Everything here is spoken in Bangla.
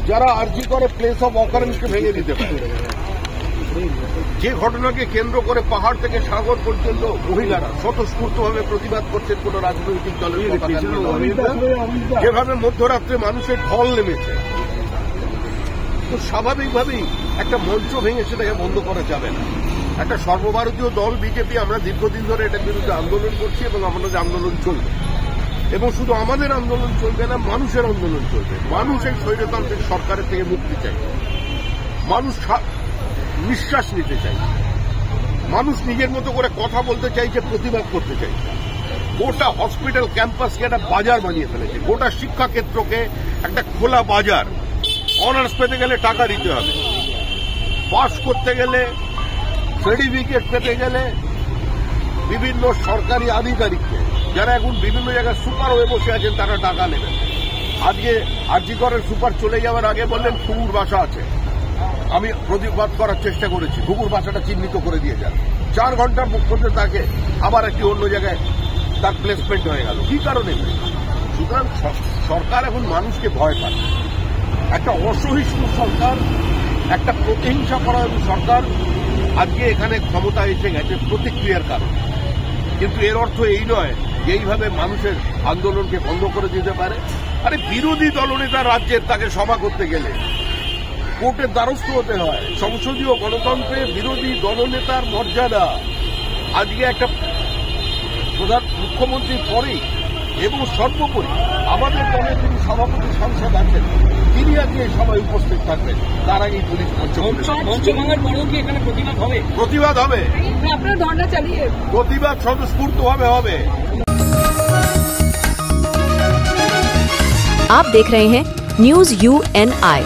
যারা আরজি করে প্লেস অফ অকারেন্সকে ভেঙে দিতে পারে, যে ঘটনাকে কেন্দ্র করে পাহাড় থেকে সাগর পর্যন্ত মহিলারা স্বতঃস্ফূর্তভাবে প্রতিবাদ করছেন কোন রাজনৈতিক দলের যেভাবে মধ্যরাত্রে মানুষের ঢল নেমেছে, তো স্বাভাবিকভাবেই একটা মঞ্চ ভেঙে সেটাকে বন্ধ করা যাবে না। একটা সর্বভারতীয় দল বিজেপি, আমরা দীর্ঘদিন ধরে এটার বিরুদ্ধে আন্দোলন করছি এবং আমাদের আন্দোলন চলবে, এবং শুধু আমাদের আন্দোলন চলবে না, মানুষের আন্দোলন চলবে। মানুষ এই স্বৈরতান্ত্রিক সরকারের থেকে মুক্তি চাই, মানুষ নিঃশ্বাস নিতে চাই, মানুষ নিজের মতো করে কথা বলতে চাইছে, প্রতিবাদ করতে চাইছে। গোটা হসপিটাল ক্যাম্পাসকে একটা বাজার বানিয়ে ফেলেছে, গোটা শিক্ষাক্ষেত্রকে একটা খোলা বাজার। অনার্স পেতে গেলে টাকা দিতে হবে, পাস করতে গেলে, সার্টিফিকেট পেতে গেলে বিভিন্ন সরকারি আধিকারিককে, যারা এখন বিভিন্ন জায়গায় সুপার হয়ে বসে আছেন, তারা টাকা নেবেন। আজকে আরজি করের সুপার চলে যাওয়ার আগে বললেন ঘুঘুর বাসা আছে। আমি প্রতিবাদ করার চেষ্টা করেছি, ঘুঘুর বাসাটা চিহ্নিত করে দিয়ে যান। 4 ঘন্টার মধ্যে তাকে আবার একটি অন্য জায়গায় তার প্লেসমেন্ট হয়ে গেল। কি কারণে? সুতরাং সরকার এখন মানুষকে ভয় পায়। একটা অসহিষ্ণু সরকার, একটা প্রতিহিংসা করা সরকার আজকে এখানে ক্ষমতা এসে গেছে প্রতিক্রিয়ার কারণে। কিন্তু এর অর্থ এই নয় যে এইভাবে মানুষের আন্দোলনকে বন্ধ করে দিতে পারে। আরে বিরোধী দলনেতা রাজ্যের, তাকে সভা করতে গেলে কোর্টের দ্বারস্থ হতে হয়। সংসদীয় গণতন্ত্রে বিরোধী দলনেতার মর্যাদা আজকে একটা প্রধান মুখ্যমন্ত্রীর পরেই এবং সর্বোপরি আমাদের দলের যিনি সভাপতি সাংসদ আছেন, তিনি আজকে এই সভায় উপস্থিত থাকবেন। তার আগেই পুলিশ প্রতিবাদ হবে, প্রতিবাদ স্বতঃস্ফূর্তভাবে হবে। आप देख रहे हैं न्यूज़ UNI।